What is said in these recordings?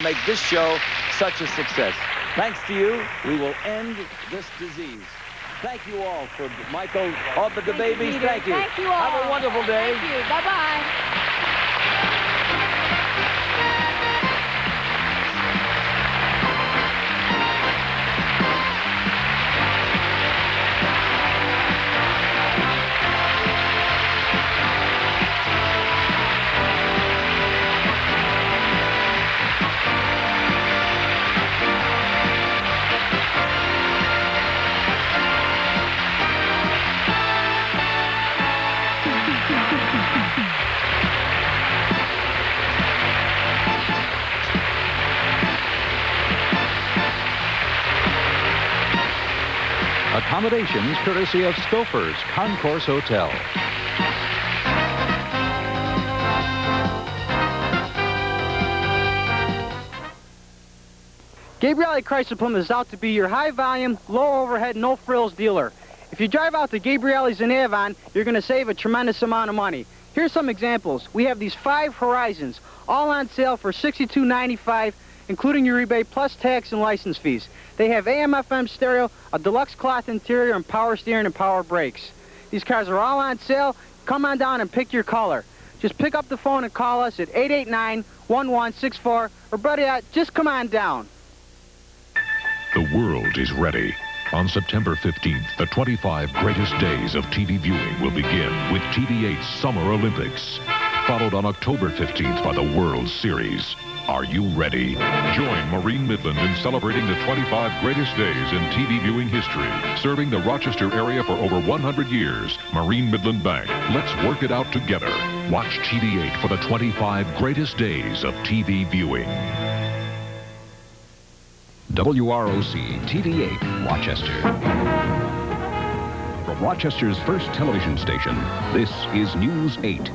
make this show such a success. Thanks to you, we will end this disease. Thank you all for Michael, all but the babies. Thank you. Thank you all. Have a wonderful day. Thank you. Bye-bye. Accommodations courtesy of Stouffer's Concourse Hotel. Gabrielli Chrysler Plymouth is out to be your high-volume, low-overhead, no-frills dealer. If you drive out to Gabrielli's in Avon, you're going to save a tremendous amount of money. Here's some examples. We have these 5 Horizons, all on sale for $62.95, including your rebate plus tax and license fees. They have AM/FM stereo, a deluxe cloth interior, and power steering and power brakes. These cars are all on sale. Come on down and pick your color. Just pick up the phone and call us at 889-1164, or better yet, just come on down. The world is ready. On September 15th, the 25 greatest days of TV viewing will begin with TV8's Summer Olympics, followed on October 15th by the World Series. Are you ready? Join Marine Midland in celebrating the 25 greatest days in TV viewing history. Serving the Rochester area for over 100 years, Marine Midland Bank. Let's work it out together. Watch TV8 for the 25 greatest days of TV viewing. WROC-TV8, Rochester. From Rochester's first television station, this is News 8.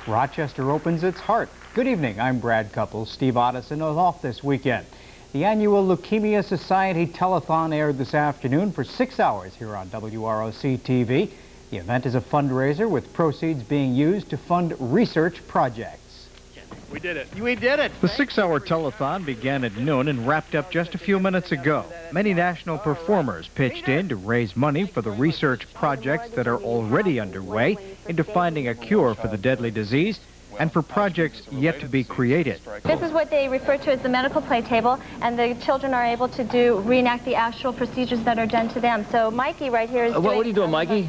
Rochester opens its heart. Good evening, I'm Brad Cupples. Steve Otteson is off this weekend. The annual Leukemia Society Telethon aired this afternoon for 6 hours here on WROC-TV. The event is a fundraiser with proceeds being used to fund research projects. We did it. We did it. The 6-hour telethon began at noon and wrapped up just a few minutes ago. Many national performers pitched in to raise money for the research projects that are already underway into finding a cure for the deadly disease and for projects yet to be created. This is what they refer to as the medical play table, and the children are able to reenact the actual procedures that are done to them. So Mikey right here is What are you doing, Mikey?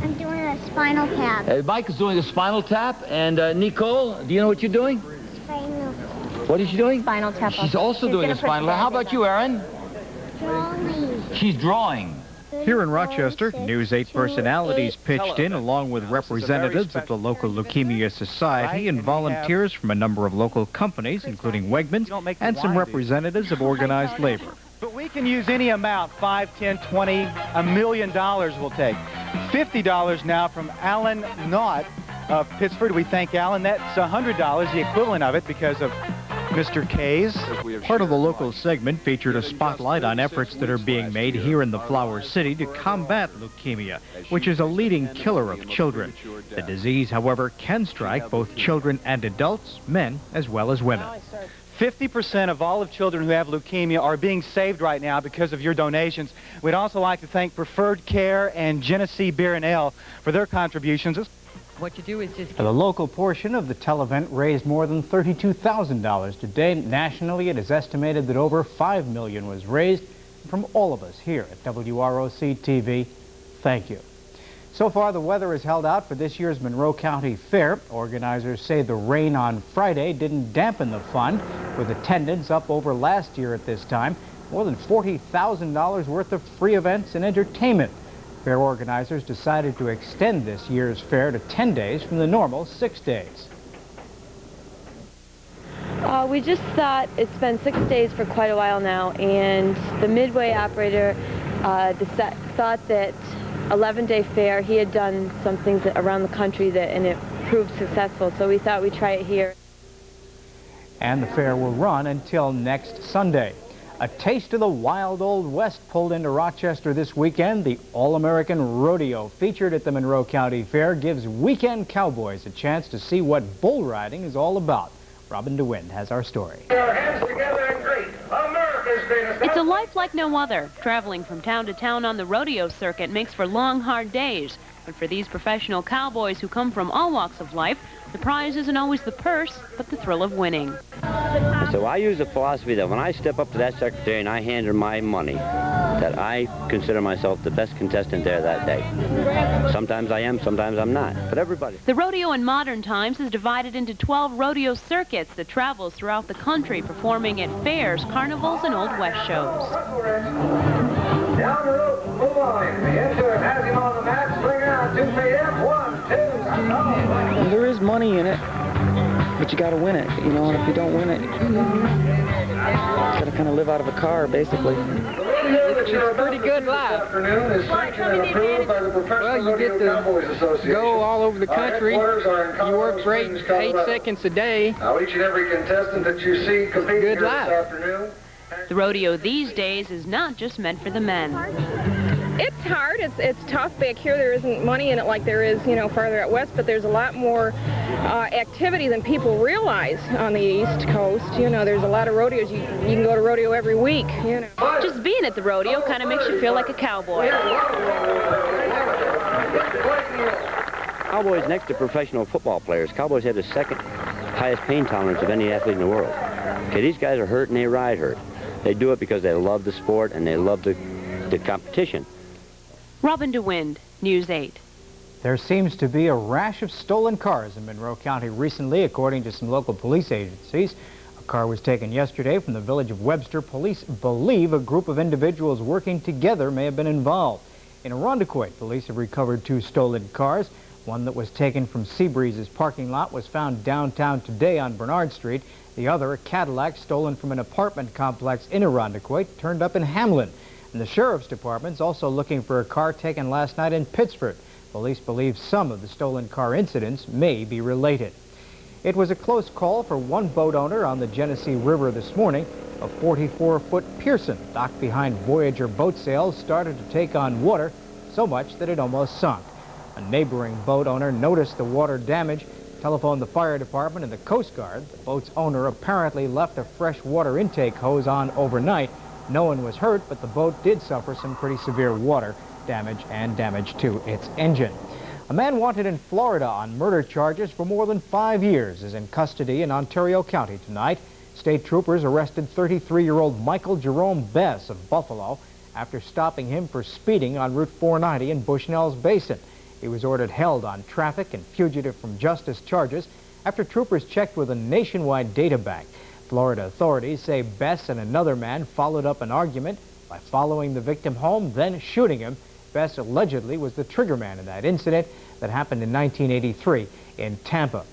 I'm doing a spinal tap. Mike is doing a spinal tap, and Nicole, do you know what you're doing? Spinal. What is she doing? Spinal tap. She's also doing a spinal tap. How about you, Erin? Drawing. She's drawing. Here in Rochester, News 8 personalities pitched in along with representatives of the local Leukemia Society and volunteers from a number of local companies, including Wegmans, and some representatives of organized labor. But we can use any amount, 5, 10, 20, $1 million we'll take. $50 now from Alan Knott of Pittsford. We thank Alan. That's $100, the equivalent of it, because of Mr. K's. Part of the local segment featured a spotlight on efforts that are being made here in the Flower City to combat leukemia, which is a leading killer of children. The disease, however, can strike both children and adults, men as well as women. 50% of all of children who have leukemia are being saved right now because of your donations. We'd also like to thank Preferred Care and Genesee Beer and Ale for their contributions. What you do is just... The local portion of the televent raised more than $32,000 today. Nationally, it is estimated that over $5 million was raised. From all of us here at WROC-TV, thank you. So far, the weather has held out for this year's Monroe County Fair. Organizers say the rain on Friday didn't dampen the fun, with attendance up over last year at this time. More than $40,000 worth of free events and entertainment. Fair organizers decided to extend this year's fair to 10 days from the normal 6 days. We just thought it's been 6 days for quite a while now, and the Midway operator thought that 11-day fair, he had done some things around the country and it proved successful, so we thought we'd try it here. And the fair will run until next Sunday. A taste of the wild old west pulled into Rochester this weekend. The All-American Rodeo featured at the Monroe County Fair gives weekend cowboys a chance to see what bull riding is all about. Robin DeWind has our story. It's a life like no other. Traveling from town to town on the rodeo circuit makes for long, hard days. But for these professional cowboys who come from all walks of life, the prize isn't always the purse, but the thrill of winning. So I use the philosophy that when I step up to that secretary and I hand her my money, that I consider myself the best contestant there that day. Sometimes I am, sometimes I'm not, but everybody. The rodeo in modern times is divided into 12 rodeo circuits that travels throughout the country, performing at fairs, carnivals, and Old West shows. Down the road, move on him. Into it, has him on the mat, swing around, 2 p.m., 1, 2, Well, there is money in it, but you got to win it, you know, and if you don't win it, you got to kind of live out of a car, basically. It's a pretty good life. Well, you get to go all over the country. You work for 8 seconds a day. Now, each and every contestant that you see competing here this afternoon. The rodeo these days is not just meant for the men. It's hard. It's tough. Back here, there isn't money in it like there is, you know, farther out west, but there's a lot more activity than people realize on the East Coast. You know, there's a lot of rodeos. You can go to rodeo every week, you know. Just being at the rodeo kind of makes you feel like a cowboy. Cowboys next to professional football players. Cowboys have the second highest pain tolerance of any athlete in the world. Okay, these guys are hurt and they ride hurt. They do it because they love the sport and they love the competition. Robin DeWind, News 8. There seems to be a rash of stolen cars in Monroe County recently, according to some local police agencies. A car was taken yesterday from the village of Webster. Police believe a group of individuals working together may have been involved. In Irondequoit, police have recovered 2 stolen cars. One that was taken from Seabreeze's parking lot was found downtown today on Bernard Street. The other, a Cadillac stolen from an apartment complex in Irondequoit, turned up in Hamlin. And the Sheriff's Department's also looking for a car taken last night in Pittsford. Police believe some of the stolen car incidents may be related. It was a close call for one boat owner on the Genesee River this morning. A 44-foot Pearson docked behind Voyager boat sails started to take on water, so much that it almost sunk. A neighboring boat owner noticed the water damage, telephoned the fire department and the Coast Guard. The boat's owner apparently left a fresh water intake hose on overnight. No one was hurt, but the boat did suffer some pretty severe water damage and damage to its engine. A man wanted in Florida on murder charges for more than 5 years is in custody in Ontario County tonight. State troopers arrested 33-year-old Michael Jerome Bess of Buffalo after stopping him for speeding on Route 490 in Bushnell's Basin. He was ordered held on traffic and fugitive from justice charges after troopers checked with a nationwide data bank. Florida authorities say Bess and another man followed up an argument by following the victim home, then shooting him. Bess allegedly was the trigger man in that incident that happened in 1983 in Tampa.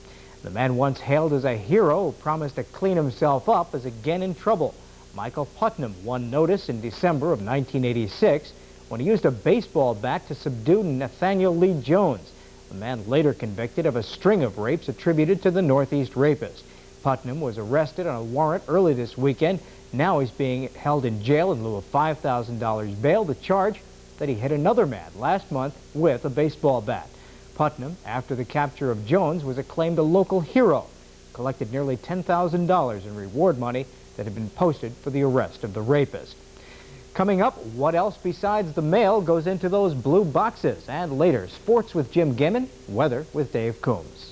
The man once hailed as a hero who promised to clean himself up is again in trouble. Michael Putnam won notice in December of 1986 when he used a baseball bat to subdue Nathaniel Lee Jones. The man later convicted of a string of rapes attributed to the Northeast rapist. Putnam was arrested on a warrant early this weekend. Now he's being held in jail in lieu of $5,000 bail. The charge that he hit another man last month with a baseball bat. Putnam, after the capture of Jones, was acclaimed a local hero, collected nearly $10,000 in reward money that had been posted for the arrest of the rapist. Coming up, what else besides the mail goes into those blue boxes? And later, sports with Jim Gimmon, weather with Dave Coombs.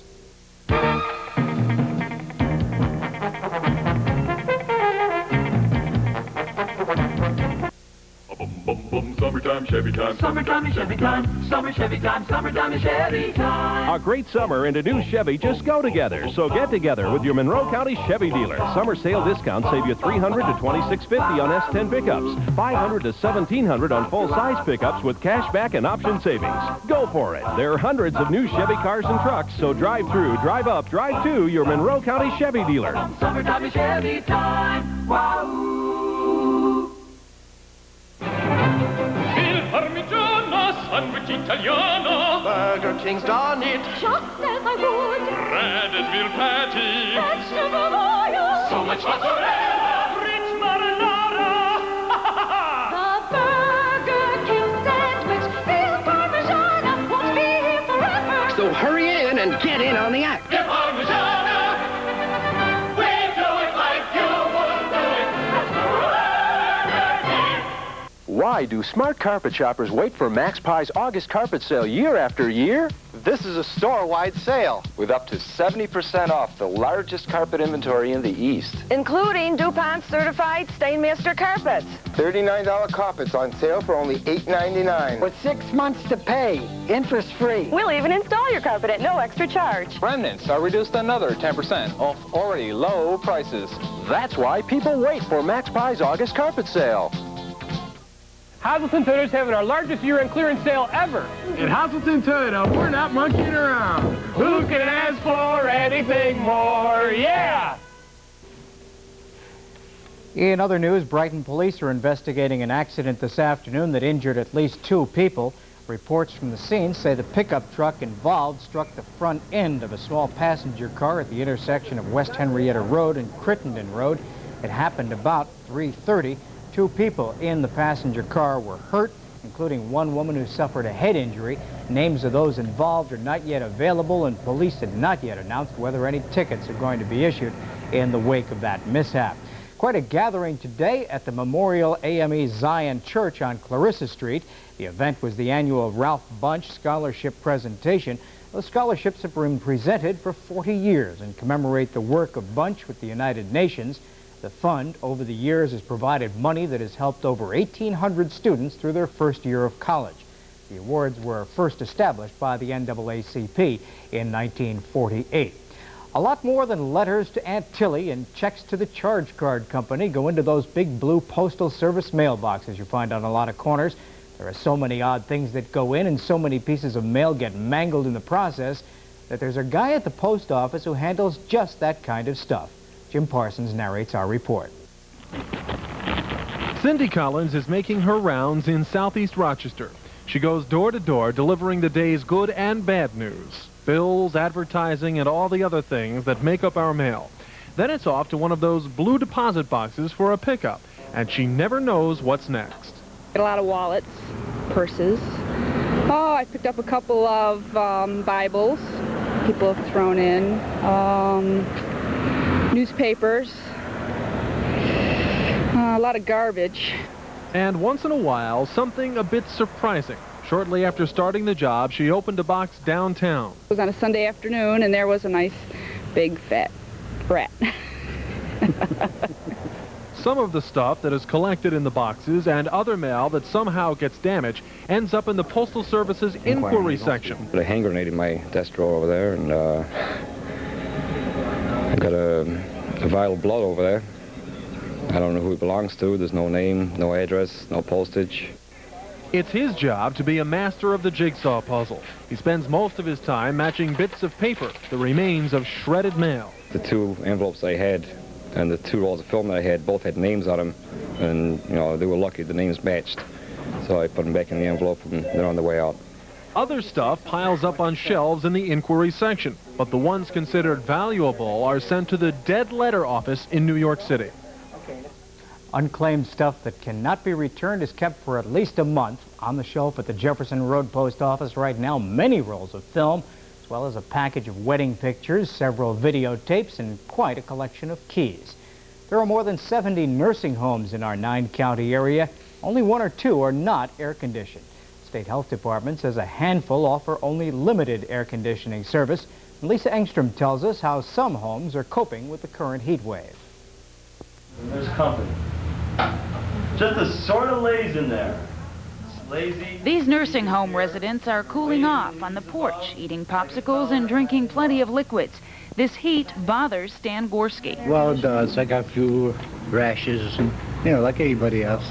Summertime, Chevy time. Summertime is Chevy time. Summer Chevy time. Summertime is Chevy time. A great summer and a new Chevy just go together. So get together with your Monroe County Chevy dealer. Summer sale discounts save you $300 to $2,650 on S10 pickups, $500 to $1,700 on full-size pickups with cash back and option savings. Go for it. There are hundreds of new Chevy cars and trucks, so drive through, drive up, drive to your Monroe County Chevy dealer. Summertime is Chevy time. Wow. Sandwich Italiano. Burger King's done it. Just as I would. Bread and veal patty. Vegetable oil. So much mozzarella. Rich marinara. and get in on the act. Get Parmigiana. We do it like you would do it. Why do smart carpet shoppers wait for Max Pie's August carpet sale year after year? This is a store-wide sale with up to 70% off the largest carpet inventory in the East. Including DuPont certified Stainmaster carpets. $39 carpets on sale for only $8.99. With 6 months to pay, interest-free. We'll even install your carpet at no extra charge. Remnants are reduced another 10% off already low prices. That's why people wait for Max Pie's August carpet sale. Hazelton Toyota is having our largest year-end clearance sale ever. At Hazelton Toyota, we're not monkeying around. Who can ask for anything more? Yeah! In other news, Brighton police are investigating an accident this afternoon that injured at least 2 people. Reports from the scene say the pickup truck involved struck the front end of a small passenger car at the intersection of West Henrietta Road and Crittenden Road. It happened about 3:30. 2 people in the passenger car were hurt, including one woman who suffered a head injury. Names of those involved are not yet available, and police had not yet announced whether any tickets are going to be issued in the wake of that mishap. Quite a gathering today at the Memorial AME Zion Church on Clarissa Street. The event was the annual Ralph Bunche Scholarship Presentation. Those scholarships have been presented for 40 years and commemorate the work of Bunche with the United Nations. The fund, over the years, has provided money that has helped over 1,800 students through their first year of college. The awards were first established by the NAACP in 1948. A lot more than letters to Aunt Tilly and checks to the charge card company go into those big blue Postal Service mailboxes you find on a lot of corners. There are so many odd things that go in and so many pieces of mail get mangled in the process that there's a guy at the post office who handles just that kind of stuff. Jim Parsons narrates our report. Cindy Collins is making her rounds in southeast Rochester. She goes door to door delivering the day's good and bad news. Bills, advertising, and all the other things that make up our mail. Then it's off to one of those blue deposit boxes for a pickup, and she never knows what's next. Get a lot of wallets, purses. Oh, I picked up a couple of Bibles people have thrown in. Newspapers, a lot of garbage. And once in a while, something a bit surprising. Shortly after starting the job, she opened a box downtown. It was on a Sunday afternoon, and there was a nice, big, fat rat. Some of the stuff that is collected in the boxes and other mail that somehow gets damaged ends up in the Postal Service's inquiry section. Put a hand grenade in my desk drawer over there, and I've got a vial of blood over there. I don't know who it belongs to. There's no name, no address, no postage. It's his job to be a master of the jigsaw puzzle. He spends most of his time matching bits of paper, the remains of shredded mail. The 2 envelopes I had and the 2 rolls of film that I had both had names on them, and, you know, they were lucky the names matched. So I put them back in the envelope, and they're on the way out. Other stuff piles up on shelves in the inquiry section, but the ones considered valuable are sent to the dead letter office in New York City. Unclaimed stuff that cannot be returned is kept for at least a month. On the shelf at the Jefferson Road Post Office right now, many rolls of film, as well as a package of wedding pictures, several videotapes, and quite a collection of keys. There are more than 70 nursing homes in our 9-county area. Only 1 or 2 are not air-conditioned. State Health Department says a handful offer only limited air conditioning service. And Lisa Engstrom tells us how some homes are coping with the current heat wave. There's company. Just a sort of lays in there. It's lazy. These nursing home residents are cooling off on the porch, eating popsicles and drinking plenty of liquids. This heat bothers Stan Gorski. Well, it does. I got a few rashes, and, you know, like anybody else.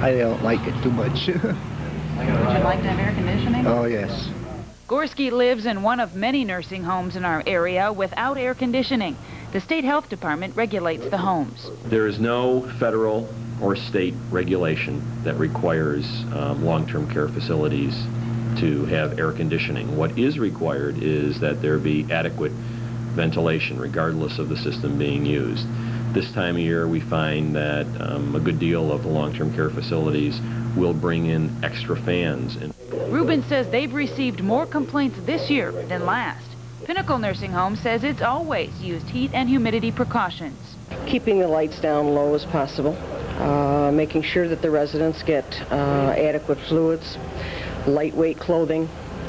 I don't like it too much. Would you like to have air conditioning? Oh, yes. Gorski lives in one of many nursing homes in our area without air conditioning. The State Health Department regulates the homes. There is no federal or state regulation that requires long-term care facilities to have air conditioning. What is required is that there be adequate ventilation regardless of the system being used. This time of year, we find that a good deal of the long-term care facilities will bring in extra fans. And Rubin says they've received more complaints this year than last. Pinnacle Nursing Home says it's always used heat and humidity precautions. Keeping the lights down low as possible, making sure that the residents get adequate fluids, lightweight clothing.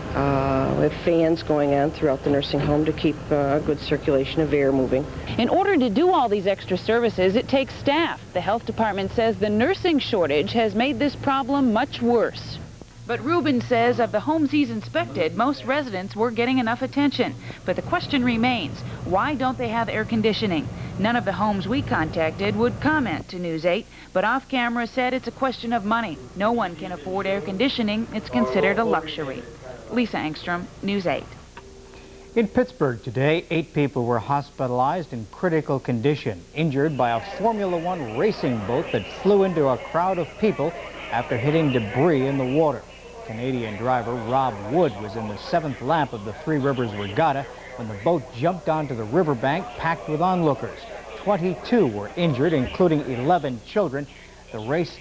We have fans going on throughout the nursing home to keep a good circulation of air moving. In order to do all these extra services, it takes staff. The health department says the nursing shortage has made this problem much worse. But Rubin says of the homes he's inspected, most residents were getting enough attention. But the question remains, why don't they have air conditioning? None of the homes we contacted would comment to News 8, but off camera said it's a question of money. No one can afford air conditioning. It's considered a luxury. Lisa Engstrom, News 8. In Pittsburgh today, 8 people were hospitalized in critical condition, injured by a Formula One racing boat that flew into a crowd of people after hitting debris in the water. Canadian driver Rob Wood was in the 7th lap of the Three Rivers Regatta when the boat jumped onto the riverbank packed with onlookers. 22 were injured, including 11 children. The race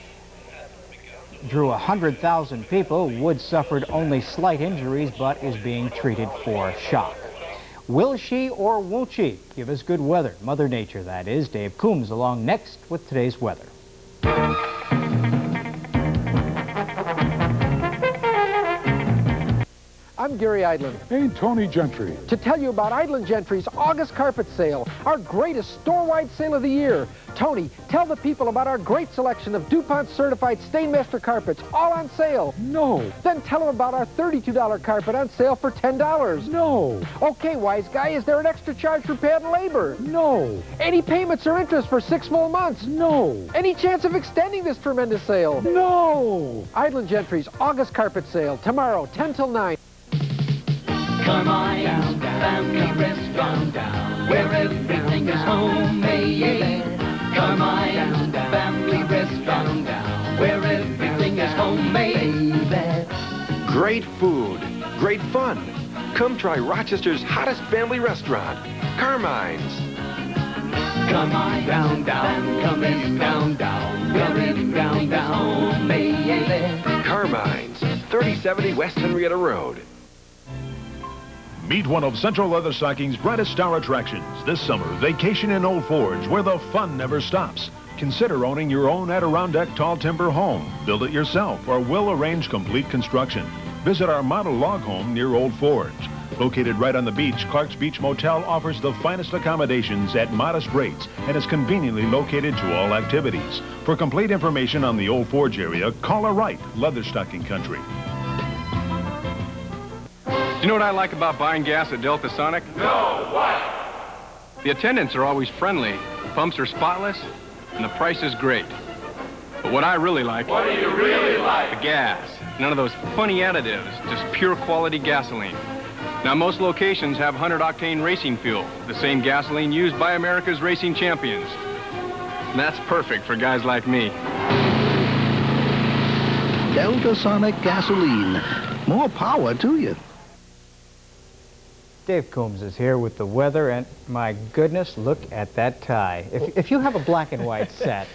drew 100,000 people. Wood suffered only slight injuries but is being treated for shock. Will she or won't she give us good weather? Mother Nature, that is. Dave Coombs along next with today's weather. I'm Gary Eidland. And Tony Gentry. To tell you about Eidland Gentry's August carpet sale, our greatest store-wide sale of the year. Tony, tell the people about our great selection of DuPont certified Stainmaster carpets, all on sale. No. Then tell them about our $32 carpet on sale for $10. No. Okay, wise guy, is there an extra charge for pad and labor? No. Any payments or interest for 6 full months? No. Any chance of extending this tremendous sale? No. Eidland Gentry's August carpet sale, tomorrow, 10 till 9. Come on down, family restaurant down, where everything is homemade. Come on down, family restaurant down, where everything is homemade. Great food, great fun. Come try Rochester's hottest family restaurant, Carmine's. Come on down, come in down, where everything is homemade. Carmine's, 3070 West Henrietta Road. Meet one of Central Leatherstocking's brightest star attractions this summer. Vacation in Old Forge, where the fun never stops. Consider owning your own Adirondack tall timber home. Build it yourself or we'll arrange complete construction. Visit our model log home near Old Forge. Located right on the beach, Clark's Beach Motel offers the finest accommodations at modest rates and is conveniently located to all activities. For complete information on the Old Forge area, call or write Leatherstocking Country. Do you know what I like about buying gas at Delta Sonic? No, what? The attendants are always friendly, the pumps are spotless, and the price is great. But what I really like... What do you really like? The gas. None of those funny additives, just pure quality gasoline. Now, most locations have 100-octane racing fuel, the same gasoline used by America's racing champions. And that's perfect for guys like me. Delta Sonic gasoline. More power to you. Dave Coombs is here with the weather, and my goodness, look at that tie. If you have a black and white set,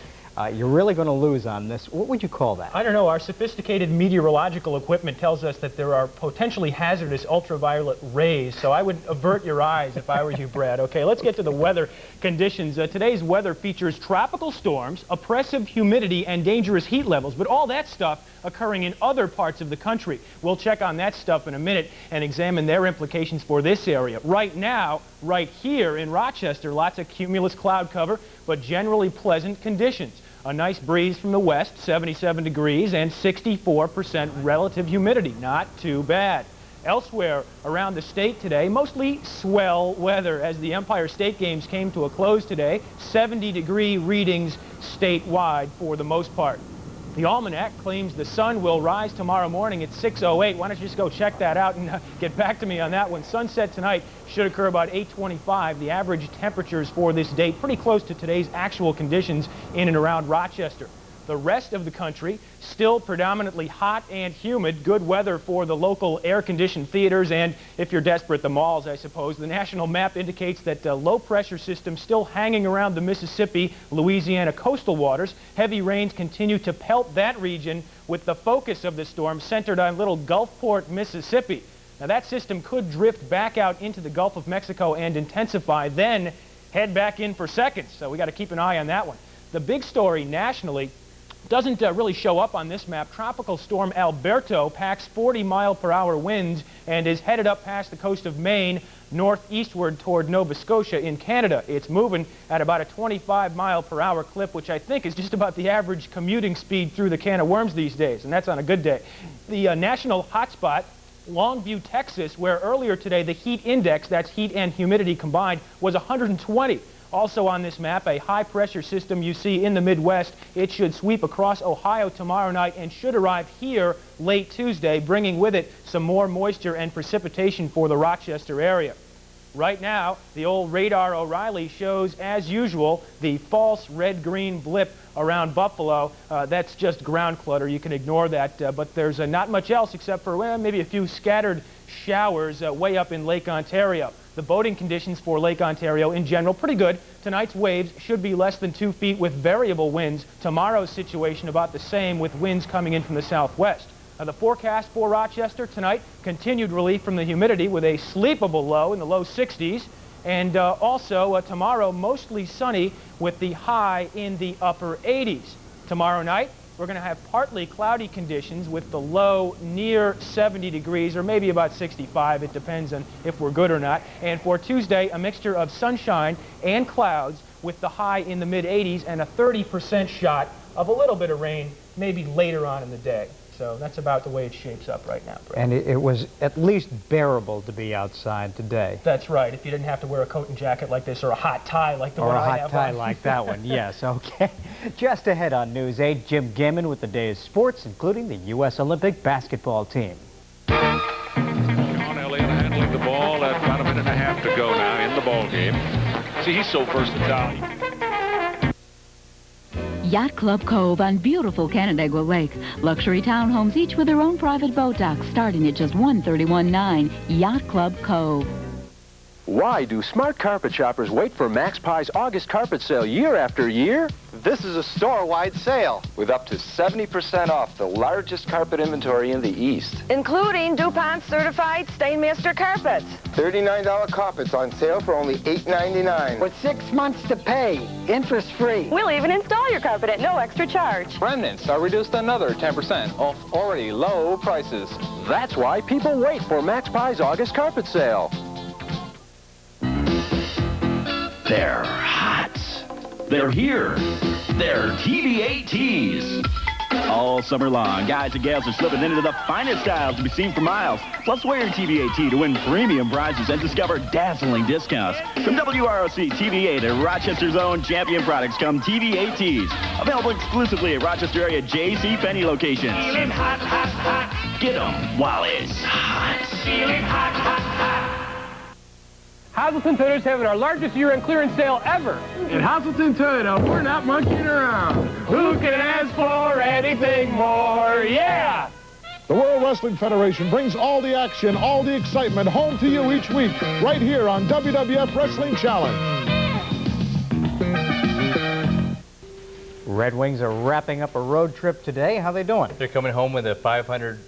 you're really going to lose on this. What would you call that? I don't know. Our sophisticated meteorological equipment tells us that there are potentially hazardous ultraviolet rays, so I would avert your eyes if I were you, Brad. Okay, let's get to the weather conditions. Today's weather features tropical storms, oppressive humidity, and dangerous heat levels, but all that stuff occurring in other parts of the country. We'll check on that stuff in a minute and examine their implications for this area. Right now, right here in Rochester, lots of cumulus cloud cover, but generally pleasant conditions. A nice breeze from the west, 77 degrees, and 64% relative humidity. Not too bad. Elsewhere around the state today, mostly swell weather as the Empire State Games came to a close today. 70-degree readings statewide for the most part. The almanac claims the sun will rise tomorrow morning at 6:08. Why don't you just go check that out and get back to me on that one. Sunset tonight should occur about 8:25. The average temperatures for this date pretty close to today's actual conditions in and around Rochester. The rest of the country, still predominantly hot and humid. Good weather for the local air-conditioned theaters and, if you're desperate, the malls, I suppose. The national map indicates that low-pressure system still hanging around the Mississippi, Louisiana coastal waters. Heavy rains continue to pelt that region, with the focus of the storm centered on little Gulfport, Mississippi. Now, that system could drift back out into the Gulf of Mexico and intensify, then head back in for seconds. So we got to keep an eye on that one. The big story nationally doesn't really show up on this map. Tropical storm Alberto packs 40-mile-per-hour winds and is headed up past the coast of Maine, northeastward toward Nova Scotia in Canada. It's moving at about a 25-mile-per-hour clip, which I think is just about the average commuting speed through the can of worms these days, and that's on a good day. The national hotspot, Longview, Texas, where earlier today the heat index, that's heat and humidity combined, was 120. Also on this map, a high-pressure system you see in the Midwest. It should sweep across Ohio tomorrow night and should arrive here late Tuesday, bringing with it some more moisture and precipitation for the Rochester area. Right now, the old radar O'Reilly shows, as usual, the false red-green blip around Buffalo. That's just ground clutter. You can ignore that, but there's not much else except for, well, maybe a few scattered showers way up in Lake Ontario. The boating conditions for Lake Ontario in general, pretty good. Tonight's waves should be less than 2 feet with variable winds. Tomorrow's situation about the same with winds coming in from the southwest. The forecast for Rochester tonight, continued relief from the humidity with a sleepable low in the low 60s. And also tomorrow, mostly sunny with the high in the upper 80s. Tomorrow night, we're going to have partly cloudy conditions with the low near 70 degrees or maybe about 65. It depends on if we're good or not. And for Tuesday, a mixture of sunshine and clouds with the high in the mid-80s and a 30% shot of a little bit of rain maybe later on in the day. So that's about the way it shapes up right now, Brad. And it was at least bearable to be outside today. That's right, if you didn't have to wear a coat and jacket like this or a hot tie like the one I have on. Or a hot tie like that one, yes, okay. Just ahead on News 8, Jim Gammon with the day's sports, including the U.S. Olympic basketball team. On Elliott handling the ball at about a minute and a half to go now in the ball game. See, he's so versatile. Yacht Club Cove on beautiful Canandaigua Lake. Luxury townhomes, each with their own private boat dock, starting at just $131,900. Yacht Club Cove. Why do smart carpet shoppers wait for Max Pie's August carpet sale year after year? This is a store-wide sale with up to 70% off the largest carpet inventory in the East. Including DuPont certified Stainmaster carpets. $39 carpets on sale for only $8.99. With 6 months to pay, interest-free. We'll even install your carpet at no extra charge. Remnants are reduced another 10% off already low prices. That's why people wait for Max Pie's August carpet sale. They're hot. They're here. They're TVA-Tees. All summer long, guys and gals are slipping into the finest styles to be seen for miles. Plus, wear your TVA-Tee to win premium prizes and discover dazzling discounts. From WROC-TV to Rochester's own champion products come TVA-Tees. Available exclusively at Rochester area J.C. Penney locations. Feeling hot, hot, hot. Get them while it's hot. Feeling hot, hot, hot. Hazelton Toyota's having our largest year-end clearance sale ever. At Hazelton Toyota, we're not monkeying around. Who can ask for anything more? Yeah! The World Wrestling Federation brings all the action, all the excitement home to you each week, right here on WWF Wrestling Challenge. Red Wings are wrapping up a road trip today. How they doing? They're coming home with a 500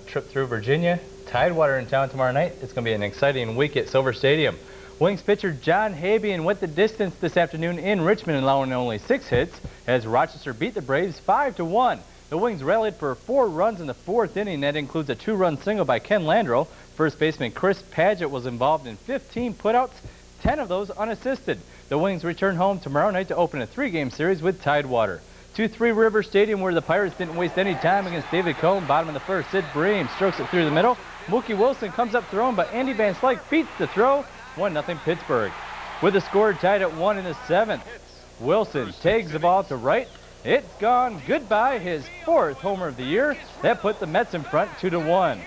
trip through Virginia. Tidewater in town tomorrow night. It's going to be an exciting week at Silver Stadium. Wings pitcher John Habian went the distance this afternoon in Richmond, allowing only 6 hits as Rochester beat the Braves 5-1. The Wings rallied for 4 runs in the 4th inning. That includes a 2-run single by Ken Landreau. First baseman Chris Padgett was involved in 15 putouts, 10 of those unassisted. The Wings return home tomorrow night to open a 3-game series with Tidewater. To Three River Stadium, where the Pirates didn't waste any time against David Cohn. Bottom of the 1st, Sid Bream strokes it through the middle. Mookie Wilson comes up throwing, but Andy Van Slyke beats the throw. 1-0 Pittsburgh. With the score tied at 1 in the 7th, Wilson tags the ball to right. It's gone. Goodbye, his 4th homer of the year. That put the Mets in front 2-1.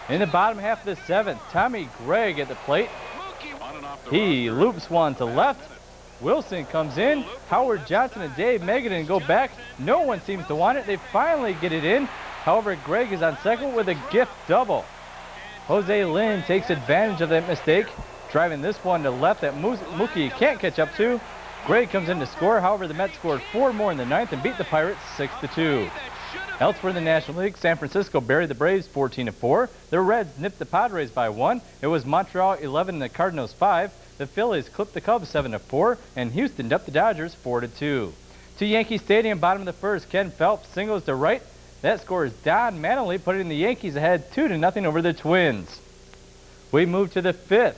In the bottom half of the 7th, Tommy Gregg at the plate. He loops one to left. Wilson comes in. Howard Johnson and Dave Megadon go back. No one seems to want it. They finally get it in. However, Greg is on second with a gift double. Jose Lynn takes advantage of that mistake, driving this one to left that Mookie can't catch up to. Greg comes in to score. However, the Mets scored 4 more in the 9th and beat the Pirates 6-2. Elsewhere in the National League, San Francisco buried the Braves 14-4. The Reds nipped the Padres by 1. It was Montreal 11 and the Cardinals 5. The Phillies clipped the Cubs 7-4, and Houston dumped the Dodgers 4-2. To Yankee Stadium, bottom of the first, Ken Phelps singles to right. That score is Don Mattingly, putting the Yankees ahead 2-0 over the Twins. We move to the 5th.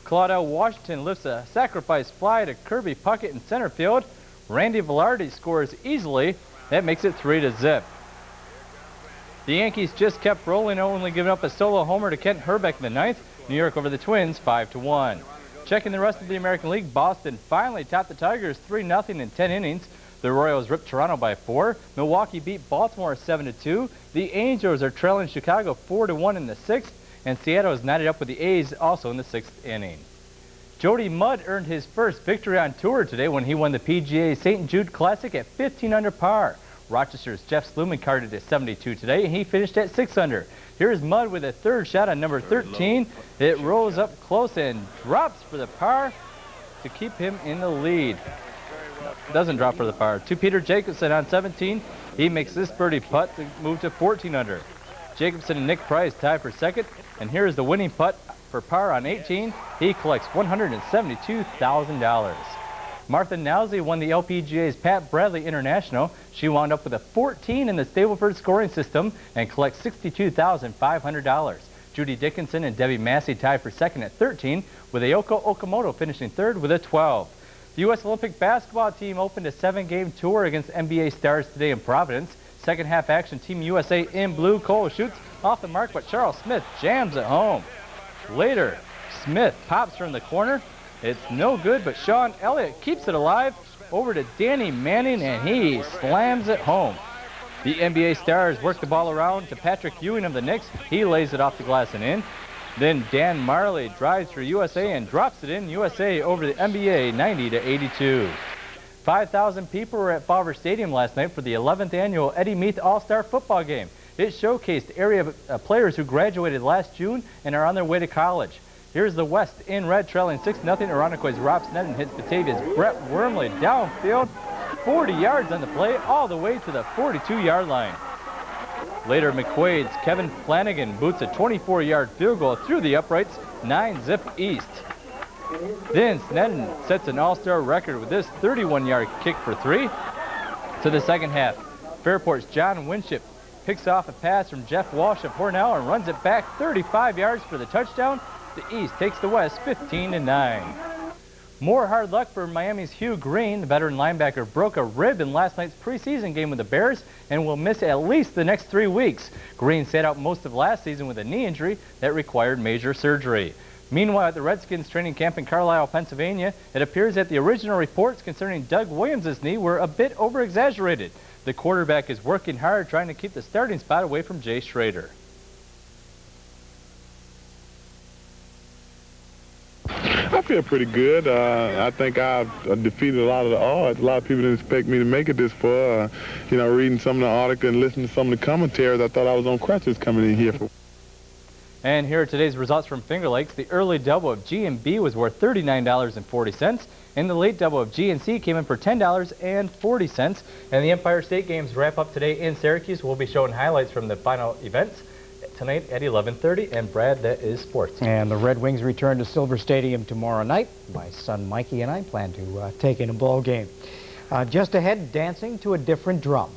Claudel Washington lifts a sacrifice fly to Kirby Puckett in center field. Randy Velarde scores easily. That makes it 3-0. The Yankees just kept rolling, only giving up a solo homer to Kent Herbeck in the 9th. New York over the Twins 5-1. Checking the rest of the American League, Boston finally topped the Tigers 3-0 in 10 innings. The Royals ripped Toronto by 4. Milwaukee beat Baltimore 7-2. The Angels are trailing Chicago 4-1 in the 6th. And Seattle is knotted up with the A's also in the 6th inning. Jody Mudd earned his first victory on tour today when he won the PGA St. Jude Classic at 15 under par. Rochester's Jeff Sluman carded at 72 today, and he finished at 6 under. Here's Mudd with a third shot on number 13. It rolls up close and drops for the par to keep him in the lead. Doesn't drop for the par. To Peter Jacobson on 17. He makes this birdie putt to move to 14 under. Jacobson and Nick Price tie for second. And here is the winning putt for par on 18. He collects $172,000. Martha Nowsey won the LPGA's Pat Bradley International. She wound up with a 14 in the Stableford scoring system and collects $62,500. Judy Dickinson and Debbie Massey tied for second at 13, with Ayoko Okamoto finishing third with a 12. The U.S. Olympic basketball team opened a 7-game tour against NBA stars today in Providence. Second half action, Team USA in blue. Cole shoots off the mark, but Charles Smith jams it home. Later, Smith pops from the corner. It's no good, but Sean Elliott keeps it alive. Over to Danny Manning, and he slams it home. The NBA stars work the ball around to Patrick Ewing of the Knicks. He lays it off the glass and in. Then Dan Marley drives for USA and drops it in. USA over the NBA 90-82. 5,000 people were at Fowler Stadium last night for the 11th annual Eddie Meath All-Star Football Game. It showcased area players who graduated last June and are on their way to college. Here's the West in red, trailing 6-0. Irondequoit's Rob Sneddon hits Batavia's Brett Wormley downfield, 40 yards on the play, all the way to the 42-yard line. Later, McQuaid's Kevin Flanagan boots a 24-yard field goal through the uprights, 9-zip east. Then Sneddon sets an all-star record with this 31-yard kick for 3. To the second half, Fairport's John Winship picks off a pass from Jeff Walsh of Hornell and runs it back 35 yards for the touchdown. The East takes the West 15-9. More hard luck for Miami's Hugh Green. The veteran linebacker broke a rib in last night's preseason game with the Bears and will miss at least the next 3 weeks. Green sat out most of last season with a knee injury that required major surgery. Meanwhile, at the Redskins training camp in Carlisle, Pennsylvania, it appears that the original reports concerning Doug Williams' knee were a bit over-exaggerated. The quarterback is working hard trying to keep the starting spot away from Jay Schrader. I feel pretty good. I think I've defeated a lot of the odds. A lot of people didn't expect me to make it this far. Reading some of the articles and listening to some of the commentaries, I thought I was on crutches coming in here. And here are today's results from Finger Lakes. The early double of G and B was worth $39.40, and the late double of G and C came in for $10.40. And the Empire State Games wrap up today in Syracuse. We'll be showing highlights from the final events tonight at 11:30. And Brad, that is sports. And the Red Wings return to Silver Stadium tomorrow night. My son Mikey and I plan to take in a ball game. Just ahead, dancing to a different drum.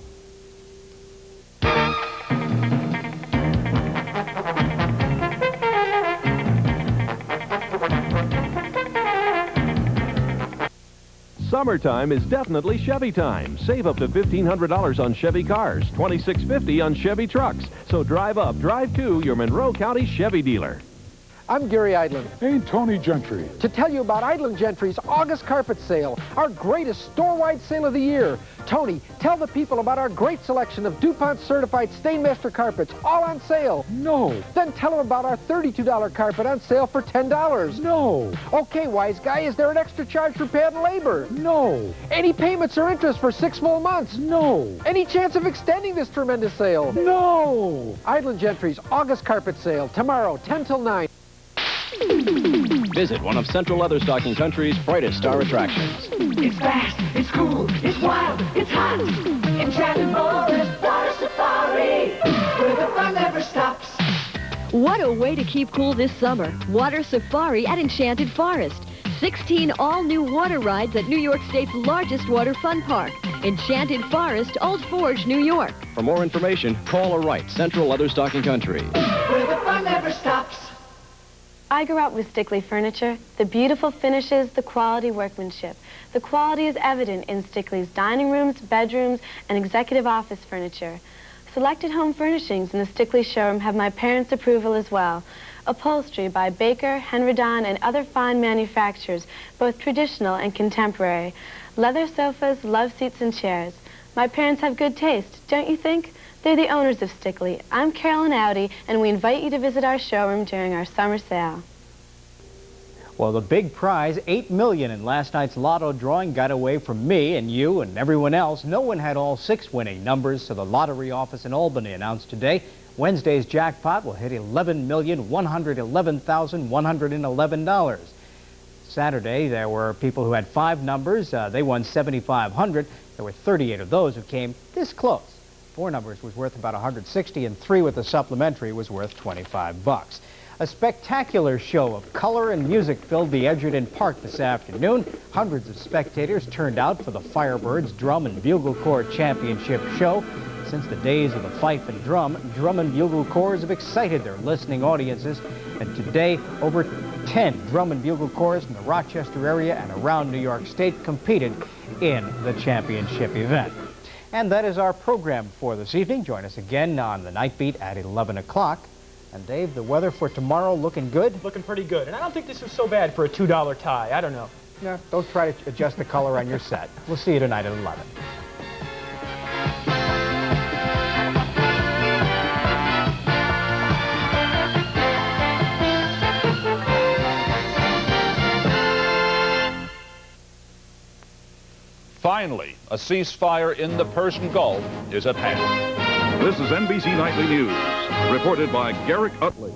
Summertime is definitely Chevy time. Save up to $1,500 on Chevy cars, $2,650 on Chevy trucks. So drive up, drive to your Monroe County Chevy dealer. I'm Gary Idland. Hey, Tony Gentry. To tell you about Idland Gentry's August carpet sale, our greatest store-wide sale of the year. Tony, tell the people about our great selection of DuPont certified Stainmaster carpets, all on sale. No. Then tell them about our $32 carpet on sale for $10. No. Okay, wise guy, is there an extra charge for pad and labor? No. Any payments or interest for 6 full months? No. Any chance of extending this tremendous sale? No. Idland Gentry's August carpet sale, tomorrow, 10 till 9. Visit one of Central Leatherstocking Country's brightest star attractions. It's fast, it's cool, it's wild, it's hot. Enchanted Forest Water Safari, where the fun never stops. What a way to keep cool this summer. Water Safari at Enchanted Forest. 16 all-new water rides at New York State's largest water fun park. Enchanted Forest, Old Forge, New York. For more information, call or write Central Leatherstocking Country. Where the fun never stops. I grew up with Stickley furniture. The beautiful finishes, the quality workmanship. The quality is evident in Stickley's dining rooms, bedrooms, and executive office furniture. Selected home furnishings in the Stickley showroom have my parents' approval as well. Upholstery by Baker, Henredon, and other fine manufacturers, both traditional and contemporary. Leather sofas, love seats, and chairs. My parents have good taste, don't you think? They're the owners of Stickley. I'm Carolyn Audi, and we invite you to visit our showroom during our summer sale. Well, the big prize, $8 million in last night's lotto drawing, got away from me and you and everyone else. No one had all 6 winning numbers, so the lottery office in Albany announced today Wednesday's jackpot will hit $11,111,111. Saturday, there were people who had 5 numbers. They won $7,500. There were 38 of those who came this close. 4 numbers was worth about $160, and 3 with a supplementary was worth $25. A spectacular show of color and music filled the Edgerton Park this afternoon. Hundreds of spectators turned out for the Firebirds Drum and Bugle Corps Championship show. Since the days of the fife and drum and bugle corps have excited their listening audiences. And today, over 10 drum and bugle corps in the Rochester area and around New York State competed in the championship event. And that is our program for this evening. Join us again on the Night Beat at 11 o'clock. And Dave, the weather for tomorrow looking good? Looking pretty good. And I don't think this was so bad for a $2 tie. I don't know. No, don't try to adjust the color on your set. We'll see you tonight at 11. Finally, a ceasefire in the Persian Gulf is at hand. This is NBC Nightly News, reported by Garrick Utley.